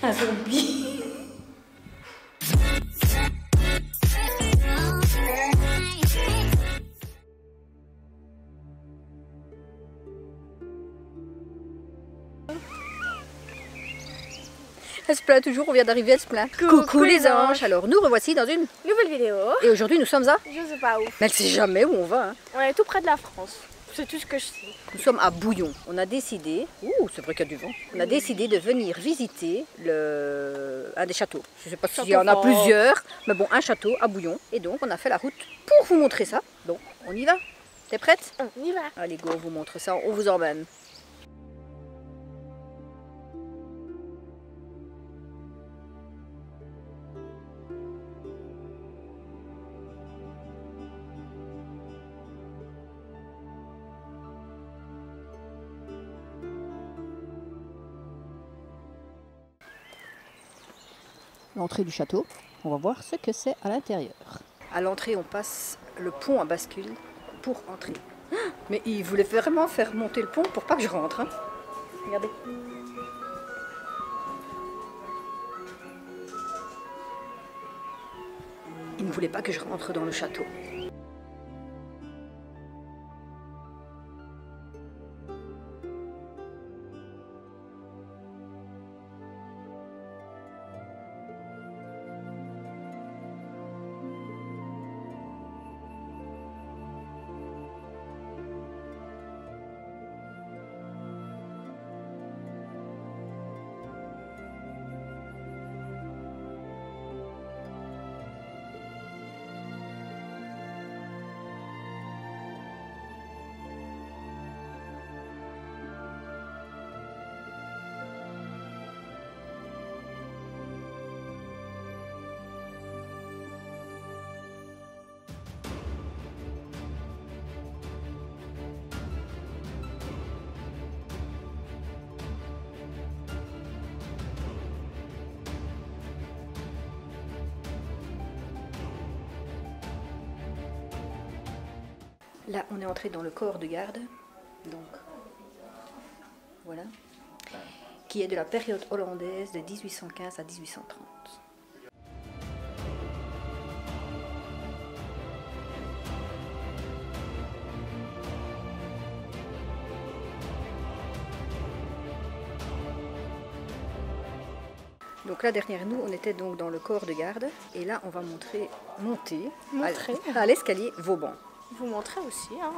Un zombie. Elle se plaint toujours, on vient d'arriver, elle se plaint. Coucou les anges. Alors nous revoici dans une nouvelle vidéo. Et aujourd'hui nous sommes à... Je sais pas où. Mais elle sait jamais où on va. Hein. On est tout près de la France. C'est tout ce que je sais. Nous sommes à Bouillon. On a décidé... Ouh, c'est vrai qu'il y a du vent. On a décidé de venir visiter un des châteaux. Je ne sais pas s'il y en a plusieurs, mais bon, un château à Bouillon. Et donc on a fait la route pour vous montrer ça. Donc on y va. T'es prête? On y va. Allez go, on vous montre ça, on vous emmène. L'entrée du château, on va voir ce que c'est à l'intérieur. À l'entrée, on passe le pont à bascule pour entrer. Mais il voulait vraiment faire monter le pont pour pas que je rentre. Hein. Regardez. Il ne voulait pas que je rentre dans le château. Là, on est entré dans le corps de garde, donc voilà, qui est de la période hollandaise de 1815 à 1830. Donc là, derrière nous, on était donc dans le corps de garde, et là, on va monter à l'escalier Vauban. Vous montrer aussi. Hein.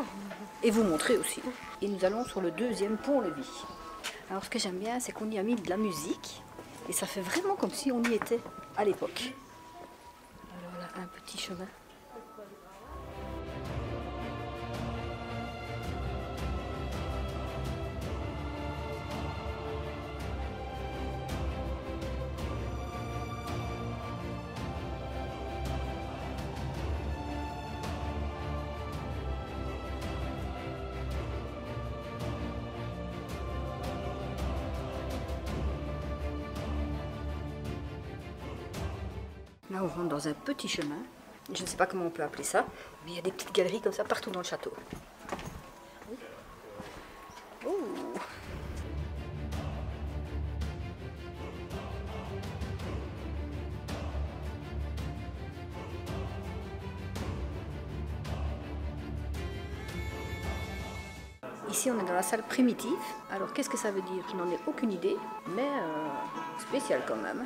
Et vous montrer aussi. Et nous allons sur le deuxième pont-levis. Alors ce que j'aime bien, c'est qu'on y a mis de la musique. Et ça fait vraiment comme si on y était à l'époque. Alors là, un petit chemin. Là, on rentre dans un petit chemin. Je ne sais pas comment on peut appeler ça, mais il y a des petites galeries comme ça partout dans le château. Oh. Ici, on est dans la salle primitive. Alors, qu'est-ce que ça veut dire? Je n'en ai aucune idée, mais spécial quand même.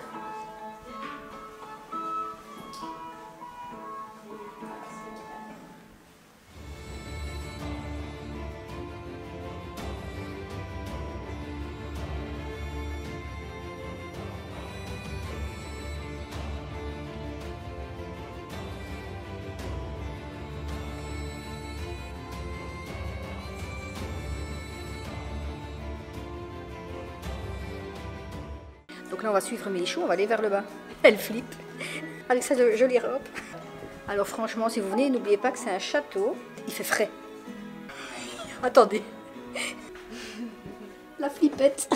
Donc là, on va suivre Mélichou, on va aller vers le bas. Elle flippe avec sa jolie robe. Alors franchement, si vous venez, n'oubliez pas que c'est un château. Il fait frais. Attendez. La flippette.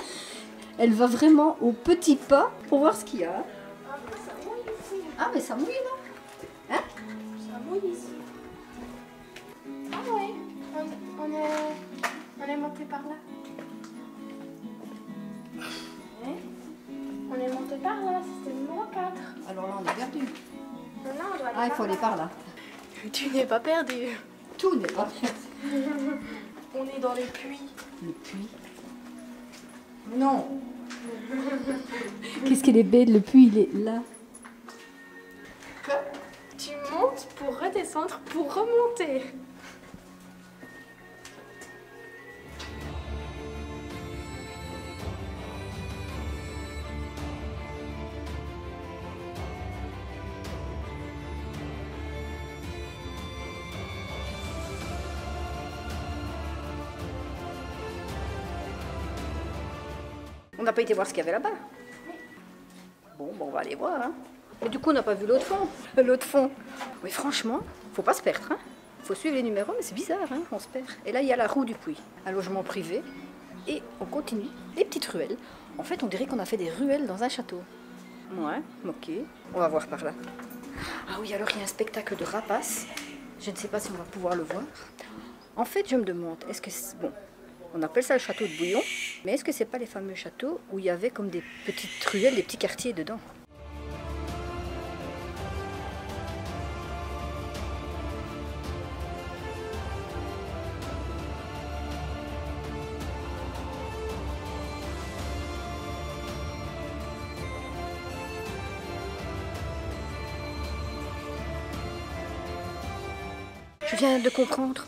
Elle va vraiment au petit pas pour voir ce qu'il y a. Ah, mais ça mouille, non? Hein? Ça mouille ici. Ah oui, on est monté par là. On est monté par là, c'était le numéro 4. Alors là, on est perdu. Non, on doit aller Ah, il par faut aller là. par là. Tu n'es pas perdu. Tout n'est pas perdu. On est dans les puits. Le puits. Non. Qu'est-ce qu'il est bête, le puits, il est là. Tu montes pour redescendre, pour remonter. On n'a pas été voir ce qu'il y avait là-bas. Bon, on va aller voir. Hein. Mais du coup, on n'a pas vu l'autre fond. L'autre fond. Mais franchement, faut pas se perdre. Hein. Faut suivre les numéros, mais c'est bizarre, hein, on se perd. Et là, il y a la roue du puits, un logement privé. Et on continue, les petites ruelles. En fait, on dirait qu'on a fait des ruelles dans un château. Ouais, ok. On va voir par là. Ah oui, alors il y a un spectacle de rapaces. Je ne sais pas si on va pouvoir le voir. En fait, je me demande, est-ce que... Bon, on appelle ça le château de Bouillon, mais est-ce que c'est pas les fameux châteaux où il y avait comme des petites ruelles, des petits quartiers dedans? Je viens de comprendre.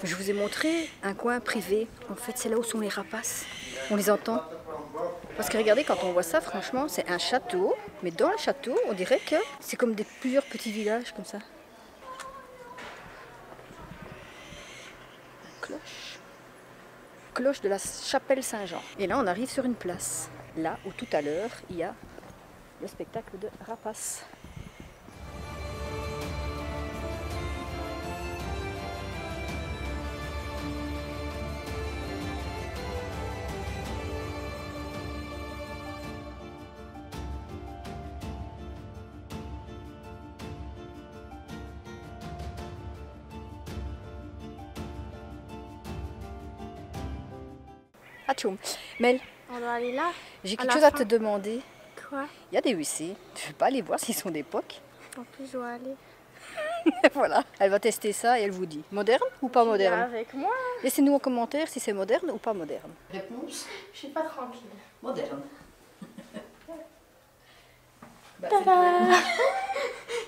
Je vous ai montré un coin privé. En fait, c'est là où sont les rapaces. On les entend. Parce que regardez, quand on voit ça, franchement, c'est un château. Mais dans le château, on dirait que c'est comme plusieurs petits villages comme ça. Cloche. Cloche de la chapelle Saint-Jean. Et là, on arrive sur une place. Là où tout à l'heure, il y a le spectacle de rapaces. Atchoum. Mel, On doit aller là. j'ai À quelque la chose à fin. te demander. Quoi? Il y a des WC. Tu veux pas aller voir s'ils sont d'époque? En plus, je dois aller. Voilà. Elle va tester ça et elle vous dit. Moderne ou pas Viens moderne? avec moi. Laissez-nous en commentaire si c'est moderne ou pas moderne. Réponse? Je suis pas tranquille. Moderne. Tada.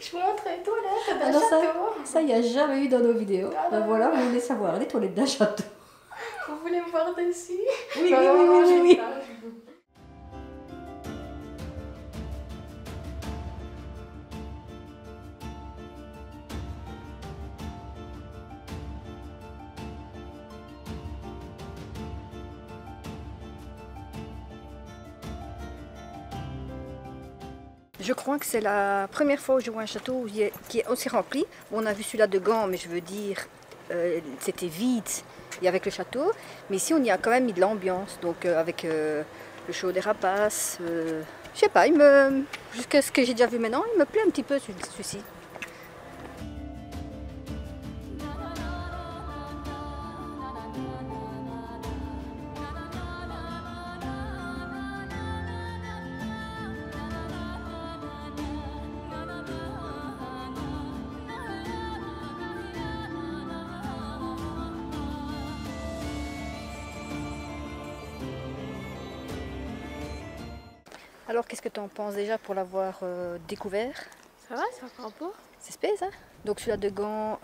Je vous montre les toilettes d'un château. Ça, il n'y a jamais eu dans nos vidéos. Ah Ben non. voilà, vous voulez savoir les toilettes d'un château. Vous voulez me voir dessus? Oui, Non, oui, non, oui, non, oui, j'ai oui. pas. Je crois que c'est la première fois où je vois un château qui est aussi rempli. On a vu celui-là de Gand, mais je veux dire, c'était vide et avec le château. Mais ici, on y a quand même mis de l'ambiance, donc avec le show des rapaces. Je sais pas, jusqu'à ce que j'ai déjà vu maintenant, il me plaît un petit peu celui-ci. Alors, qu'est-ce que tu en penses déjà pour l'avoir découvert? Ça va, c'est encore beau. C'est space, hein? Donc celui-là de Gand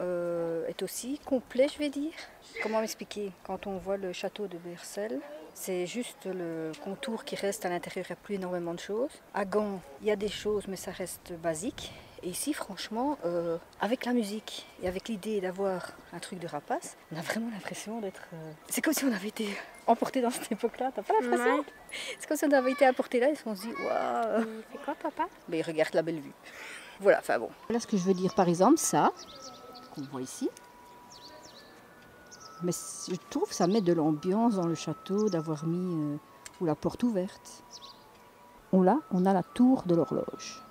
est aussi complet, je vais dire. Comment m'expliquer? Quand on voit le château de Bercel, c'est juste le contour qui reste à l'intérieur, il n'y a plus énormément de choses. À Gand, il y a des choses, mais ça reste basique. Et ici, franchement, avec la musique et avec l'idée d'avoir un truc de rapace, on a vraiment l'impression d'être... C'est comme si on avait été emporté dans cette époque-là, t'as pas l'impression? Ouais. C'est comme si on avait été apporté là et on se dit, waouh! Il fait quoi, papa? Mais regarde la belle vue. Voilà, enfin bon. Voilà ce que je veux dire, par exemple, ça, qu'on voit ici. Mais je trouve que ça met de l'ambiance dans le château d'avoir mis ou la porte ouverte. On a la tour de l'horloge.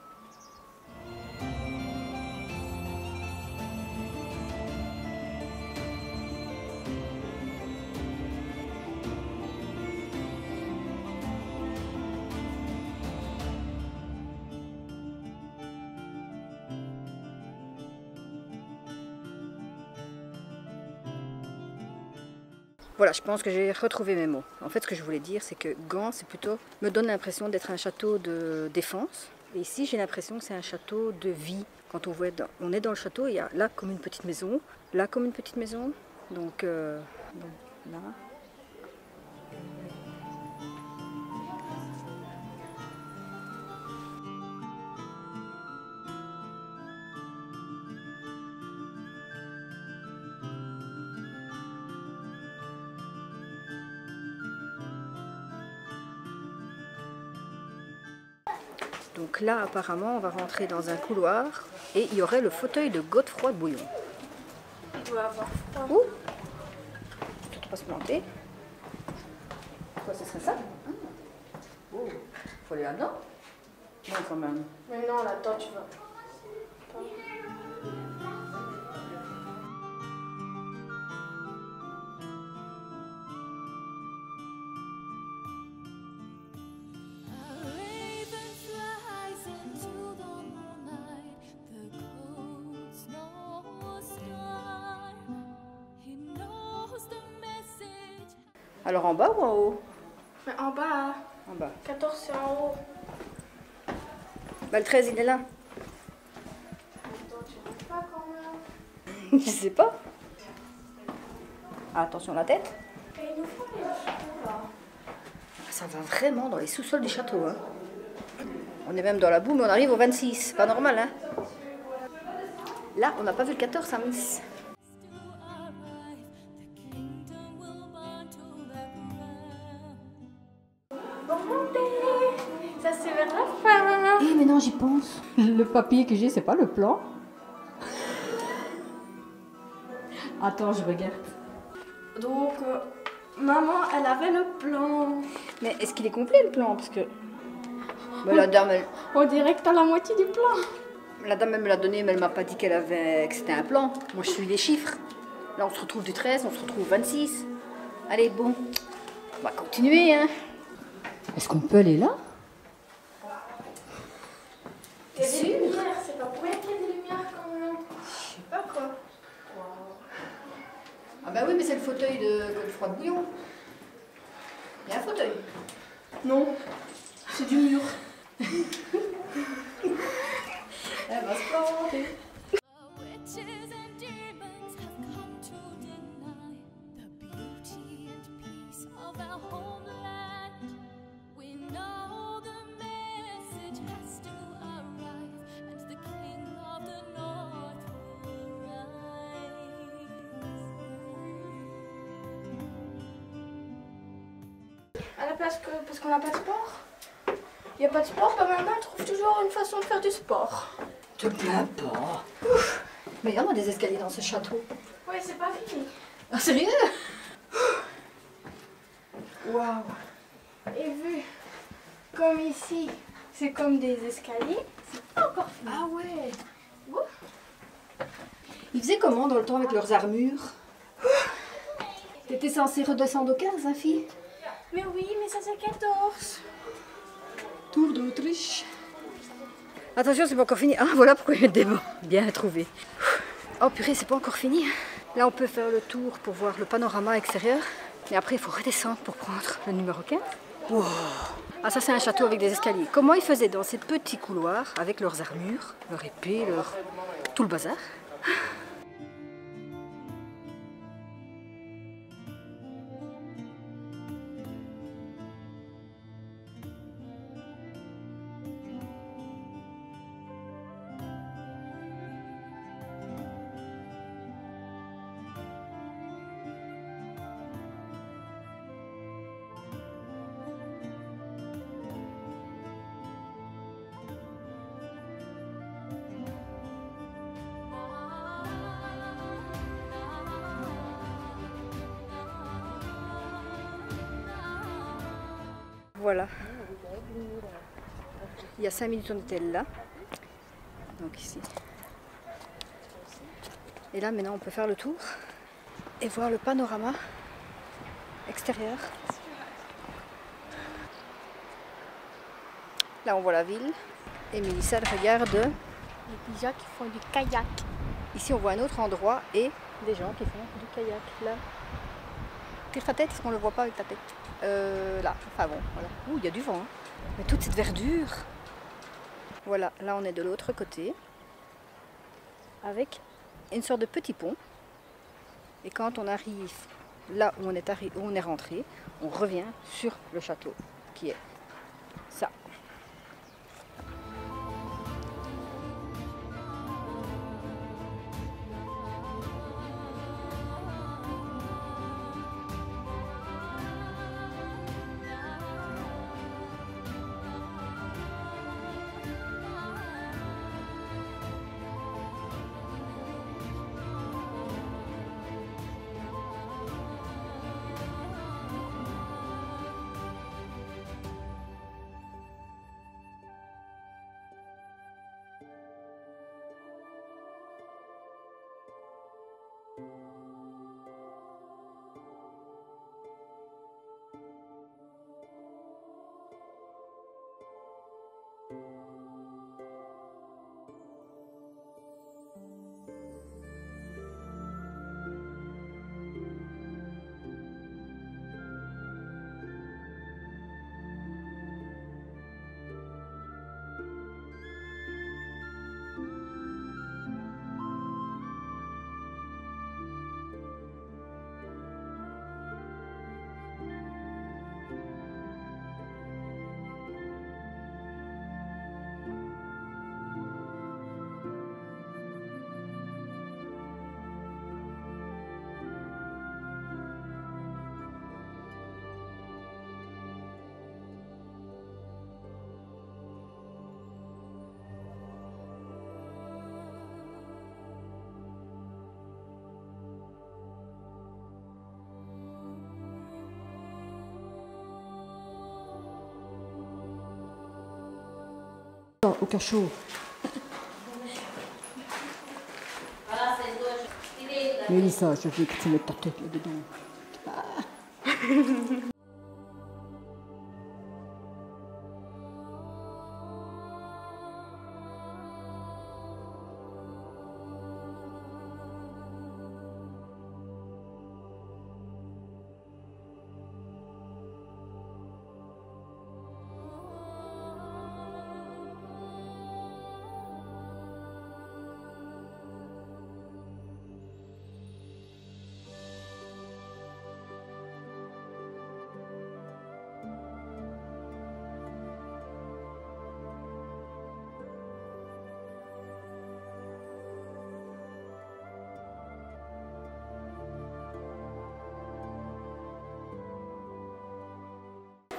Voilà, je pense que j'ai retrouvé mes mots. En fait, ce que je voulais dire, c'est que Gand, c'est plutôt, me donne l'impression d'être un château de défense. Et ici, j'ai l'impression que c'est un château de vie. Quand on voit, on est dans le château, il y a là comme une petite maison, là comme une petite maison. Donc, bon, là. Donc là, apparemment, on va rentrer dans un couloir et il y aurait le fauteuil de Godefroy de Bouillon. Il doit avoir froid. Ouh, faut pas se planter. Quoi, ce serait ça? Oh, faut aller là-dedans? Non, quand même. Mais non, là-dedans, tu vas. Alors en bas ou en haut? Mais en bas. En bas. 14, c'est en haut. Bah, le 13, il est là. Attends, tu vois pas quand même. Je sais pas. Ah, attention la tête. Et il nous faut les châteaux là. Ça va vraiment dans les sous-sols du château. Hein. On est même dans la boue, mais on arrive au 26. C'est pas normal. Hein. Là, on n'a pas vu le 14, ça miss. Ça c'est vers la fin. Eh mais non, j'y pense. Le papier que j'ai, c'est pas le plan. Attends, je regarde. Donc, maman, elle avait le plan. Mais est-ce qu'il est complet le plan? Parce que bah, la dame, On dirait que t'as la moitié du plan. elle me l'a donné, mais elle m'a pas dit que c'était un plan. Moi, je suis les chiffres. Là, on se retrouve du 13, on se retrouve au 26. Allez, bon, on va continuer. Hein. Est-ce qu'on peut aller là? Il y a des lumières, c'est pas pour rien qu'il y a des lumières quand même. Je sais pas quoi. Ah bah oui, mais c'est le fauteuil de Godefroy de Bouillon. Il y a un fauteuil. Non, c'est du mur. Elle va se planter. À la place que, parce qu'on n'a pas de sport. Il n'y a pas de sport, bah maman trouve toujours une façon de faire du sport. Te plains pas. Ouf. Mais il y en a des escaliers dans ce château. Oui, c'est pas fini. Ah, sérieux? Waouh. Et vu comme ici, c'est comme des escaliers, c'est pas encore fini. Ah ouais. Ils faisaient comment dans le temps avec leurs armures? T'étais censée redescendre au 15, hein, fille? Mais oui, mais ça c'est 14. Tour d'Autriche. Attention, c'est pas encore fini. Ah, voilà pourquoi il y a des bancs. Bien trouvé. Oh purée, c'est pas encore fini. Là, on peut faire le tour pour voir le panorama extérieur. Mais après, il faut redescendre pour prendre le numéro 15. Wow. Ah, ça, c'est un château avec des escaliers. Comment ils faisaient dans ces petits couloirs avec leurs armures, leur épée, tout le bazar? Voilà. Il y a 5 minutes, on était là. Donc ici. Et là, maintenant, on peut faire le tour et voir le panorama extérieur. Là, on voit la ville. Et Mélissa, elle regarde. Les gens qui font du kayak. Ici, on voit un autre endroit et des gens qui font du kayak. Là. Tire ta tête, est-ce qu'on le voit pas avec ta tête? Là, enfin bon, voilà. Ouh, il y a du vent. Hein. Mais toute cette verdure. Voilà, là on est de l'autre côté. Avec une sorte de petit pont. Et quand on arrive là où on est rentré, on revient sur le château, qui est ça. Au cachot. Mélissa, je veux que tu mettes ta tête là-dedans.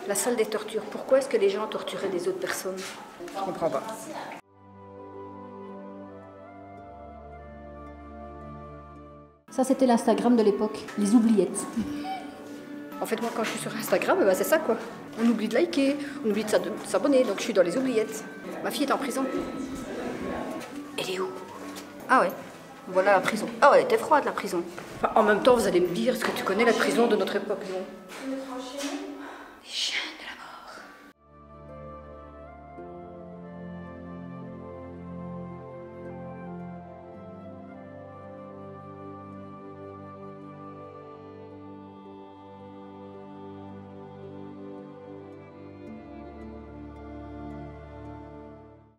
La salle des tortures. Pourquoi est-ce que les gens torturaient des autres personnes? Je comprends pas. Ça, c'était l'Instagram de l'époque, les oubliettes. En fait, moi, quand je suis sur Instagram, ben, c'est ça, quoi. On oublie de liker, on oublie de s'abonner, donc je suis dans les oubliettes. Ma fille est en prison. Elle est où? Ah ouais, voilà la prison. Ah ouais, elle était froide, la prison. Enfin, en même temps, vous allez me dire, est-ce que tu connais la prison de notre époque, non? Les chiens de la mort.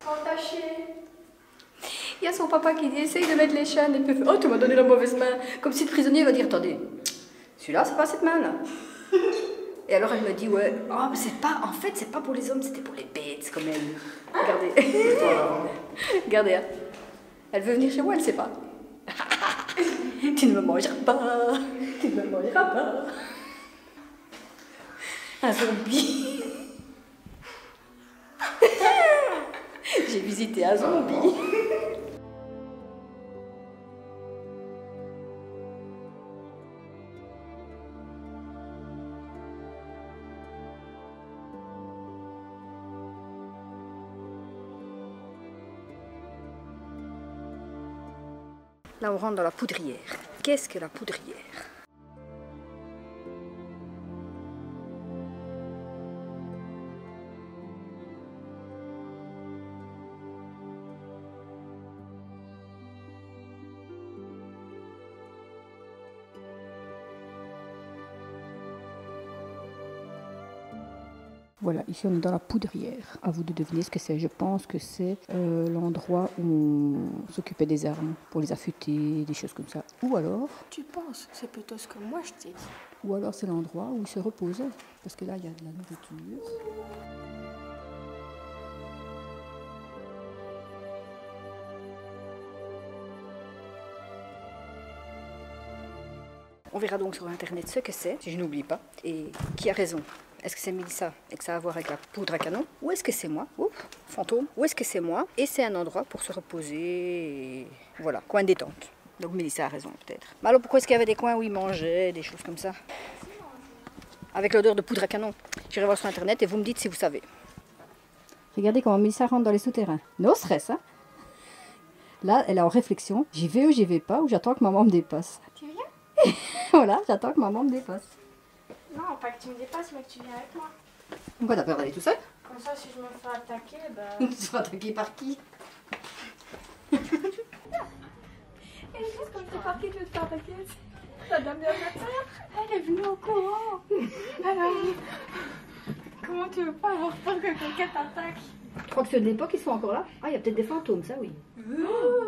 Entaché. Il y a son papa qui dit, essaye de mettre les chaînes. Et puis, oh, tu m'as donné la mauvaise main. Comme si le prisonnier va dire, attendez, celui-là, c'est pas cette main-là. Et alors elle me dit, ouais, oh, mais c'est pas, en fait, c'est pas pour les hommes, c'était pour les bêtes, comme elle. Regardez. Regardez, hein. Elle veut venir chez moi, elle sait pas. Tu ne me mangeras pas. Tu ne me mangeras pas. Un zombie. J'ai visité un zombie. Là, on rentre dans la poudrière. Qu'est-ce que la poudrière? Voilà, ici on est dans la poudrière. À vous de deviner ce que c'est. Je pense que c'est l'endroit où on s'occupait des armes pour les affûter, des choses comme ça. Ou alors... Tu penses? C'est plutôt ce que moi je t'ai dit. Ou alors c'est l'endroit où ils se reposaient. Parce que là, il y a de la nourriture. On verra donc sur internet ce que c'est, si je n'oublie pas. Et qui a raison? Est-ce que c'est Mélissa et que ça a à voir avec la poudre à canon? Ou est-ce que c'est moi? Oups, fantôme. Ou est-ce que c'est moi? Et c'est un endroit pour se reposer. Et... voilà, coin de détente. Donc Mélissa a raison peut-être. Mais alors pourquoi est-ce qu'il y avait des coins où ils mangeaient, des choses comme ça? Avec l'odeur de poudre à canon. J'irai voir sur internet et vous me dites si vous savez. Regardez comment Mélissa rentre dans les souterrains. No stress, hein? Là, elle est en réflexion. J'y vais ou j'y vais pas, ou j'attends que maman me dépasse. Tu viens? Voilà, j'attends que maman me dépasse. Non, pas que tu me dépasses, mais que tu viens avec moi. Pourquoi t'as peur d'aller tout seul? Comme ça, si je me fais attaquer, bah... Tu seras attaqué par qui? Et juste comme t'es parti, tu veux te faire attaquer. T'as bien fait ça. Elle est venue au courant. Alors, comment tu veux pas avoir peur que quelqu'un t'attaque? Je crois que ceux de l'époque, ils sont encore là. Ah, il y a peut-être des fantômes, ça oui.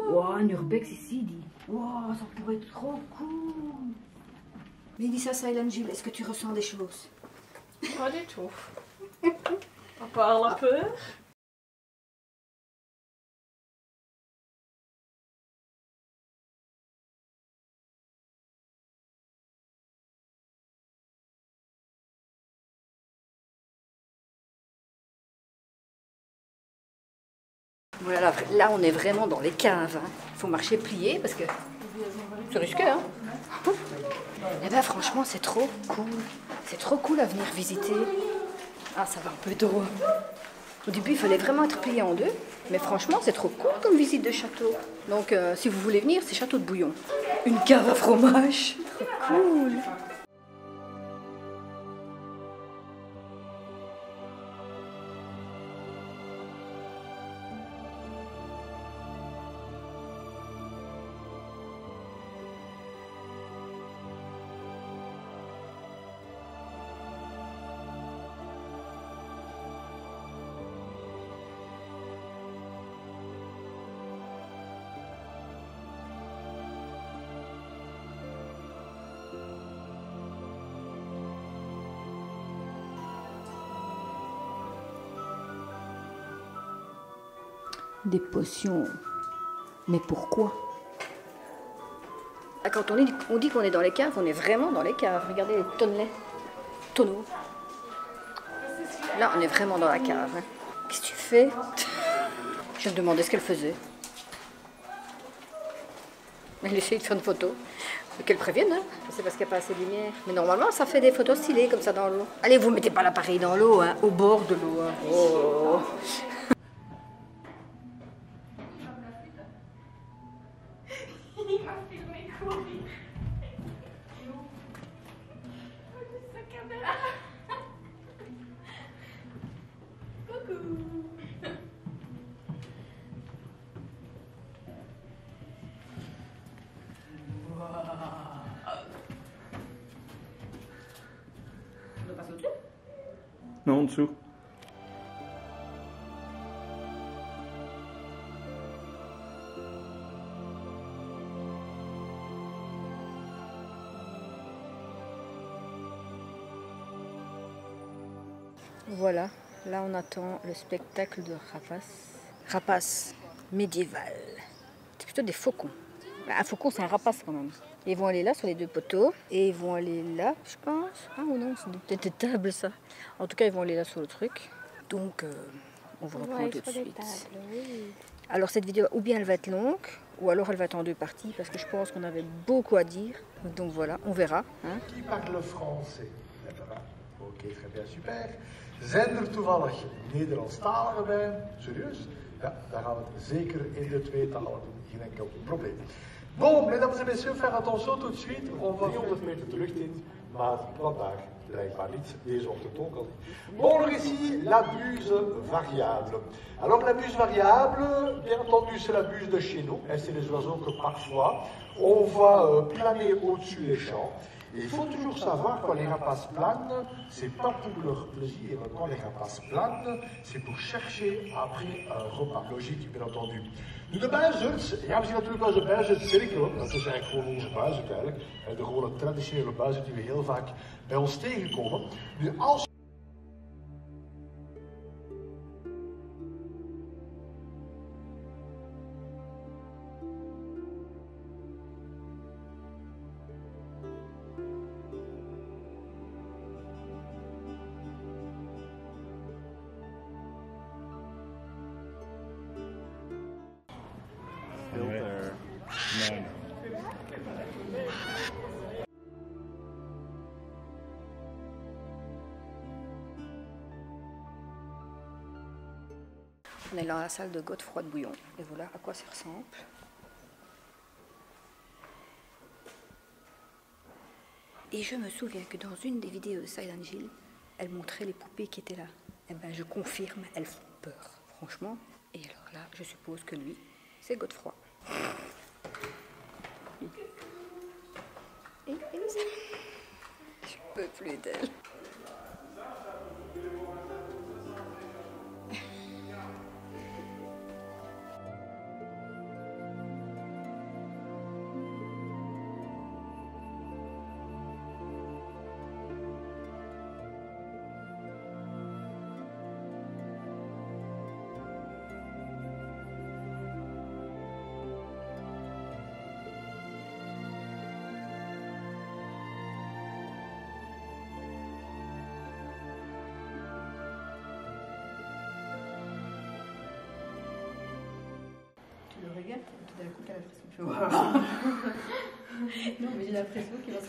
Wow, un urbex ici, dit. Wow, ça pourrait être trop cool. Mélissa Silent Jill, est-ce que tu ressens des choses? Pas du tout. À part la peur. Voilà, là on est vraiment dans les caves. Il faut marcher plié parce que c'est risqué. Hein. Et ben franchement c'est trop cool. C'est trop cool à venir visiter. Ah ça va un peu trop. Au début il fallait vraiment être plié en deux. Mais franchement c'est trop cool comme visite de château. Donc si vous voulez venir c'est Château de Bouillon. Une cave à fromage. Trop cool. Des potions. Mais pourquoi? Quand on dit qu'on est dans les caves, on est vraiment dans les caves. Regardez les tonneaux. Là, on est vraiment dans la cave. Hein. Qu'est-ce que tu fais? Je me demandais ce qu'elle faisait. Elle essaye de faire une photo. Qu'elle prévienne, hein. C'est parce qu'il n'y a pas assez de lumière. Mais normalement, ça fait des photos stylées comme ça dans l'eau. Allez, vous mettez pas l'appareil dans l'eau, hein, au bord de l'eau. Hein. Oh. Il m'a filmé courir. Sa caméra. Coucou. On passe au-dessus? Non, en dessous. Voilà, là on attend le spectacle de rapaces médiéval. C'est plutôt des faucons. Un faucon c'est un rapace quand même. Ils vont aller là sur les deux poteaux et ils vont aller là, je pense. Ah ou non, c'est peut-être des tables ça. En tout cas, ils vont aller là sur le truc. Donc, on vous reprend tout de suite. Alors cette vidéo, ou bien elle va être longue, ou alors elle va être en deux parties parce que je pense qu'on avait beaucoup à dire. Donc voilà, on verra. Hein. Qui parle français? Oké, très bien, super. Zijn er toevallig Nederlandstaligen bij? Serieus? Ja, dan gaan we het zeker in de twee talen doen. Geen enkel probleem. Bon, mesdames et messieurs, faire attention tout de suite. On va 300 meter terug in, maar vandaag blijkbaar niet. Deze ochtend ook al niet. Bon, alors ici, la buse variable. Alors la buse variable, bien entendu, c'est la buse de chez nous. C'est les oiseaux que parfois on va planer au-dessus des champs. Et il faut toujours savoir quand les rapaces planent, c'est pas pour leur plaisir. Quand les rapaces planent, c'est pour chercher après un repas. Logique, bien entendu. Nu de buizerd, ja, we zien natuurlijk wel eens een buizerdcirkel. Dat is eigenlijk gewoon onze buizerd eigenlijk. De gewone traditionele buizerd die we heel vaak bij ons tegenkomen. Nu, als Filter. None. On est dans la salle de Godefroy de Bouillon et voilà à quoi ça ressemble. Et je me souviens que dans une des vidéos de Silent Hill, elle montrait les poupées qui étaient là. Et ben je confirme, elles font peur, franchement. Et alors là, je suppose que lui, c'est Godefroy. Et je peux plus d'elle. Tu le regardes, tout d'un coup t'as l'impression que je vois. Non mais j'ai l'impression qu'il va se...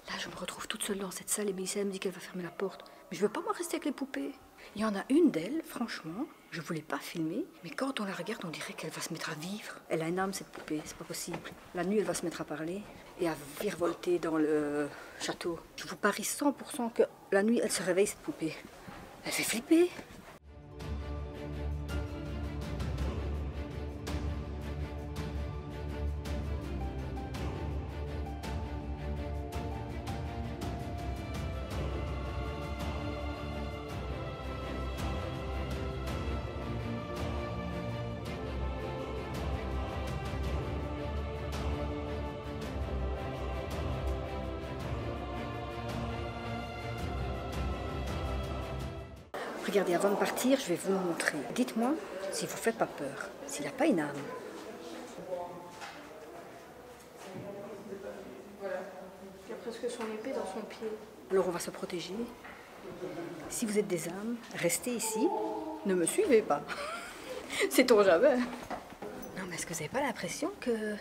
Là, je me retrouve toute seule dans cette salle et Mélissa me dit qu'elle va fermer la porte. Mais je veux pas moi rester avec les poupées. Il y en a une d'elles, franchement, je voulais pas filmer, mais quand on la regarde, on dirait qu'elle va se mettre à vivre. Elle a une âme, cette poupée, c'est pas possible. La nuit, elle va se mettre à parler et à virevolter dans le château. Je vous parie 100% que la nuit, elle se réveille, cette poupée. Elle fait flipper. Regardez, avant de partir, je vais vous le montrer. Dites-moi s'il vous fait pas peur, s'il n'a pas une âme. Voilà. Il y a presque son épée dans son pied. Alors on va se protéger. Si vous êtes des âmes, restez ici. Ne me suivez pas. Sait-on jamais. Non, mais est-ce que vous n'avez pas l'impression que...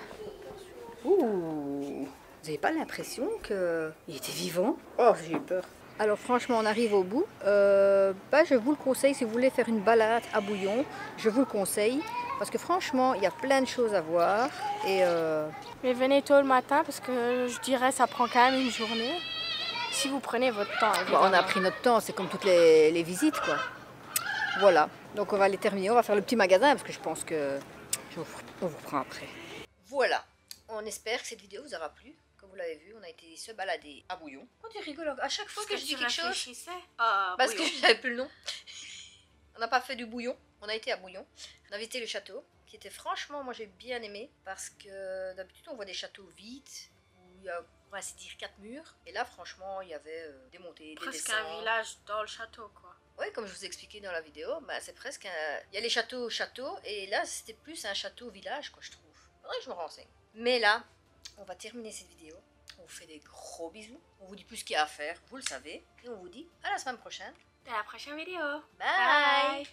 Ouh. Vous n'avez pas l'impression qu'il était vivant? Oh, j'ai eu peur. Alors franchement, on arrive au bout. Je vous le conseille, si vous voulez faire une balade à Bouillon, je vous le conseille. Parce que franchement, il y a plein de choses à voir. Et Mais venez tôt le matin parce que je dirais ça prend quand même une journée. Si vous prenez votre temps. Bon, on a pris notre temps, c'est comme toutes les visites, quoi. Voilà, donc on va les terminer. On va faire le petit magasin parce que je pense que on vous reprend après. Voilà, on espère que cette vidéo vous aura plu. Comme vous l'avez vu, on a été se balader à Bouillon. Oh, tu rigoles à chaque fois que je dis quelque chose. Parce que je n'avais plus le nom. On n'a pas fait du Bouillon, on a été à Bouillon. On a visité le château, qui était franchement, moi j'ai bien aimé. Parce que d'habitude on voit des châteaux vides, où il y a, on va ainsi dire, 4 murs. Et là franchement, il y avait des montées, des Presque descentes. un village dans le château, quoi. Oui, comme je vous ai expliqué dans la vidéo, bah, c'est presque un... Il y a les châteaux, et là c'était plus un château-village, quoi, je trouve. Faudrait que je me renseigne. Mais là, on va terminer cette vidéo. On vous fait des gros bisous. On vous dit plus ce qu'il y a à faire, vous le savez. Et on vous dit à la semaine prochaine. À la prochaine vidéo. Bye. Bye.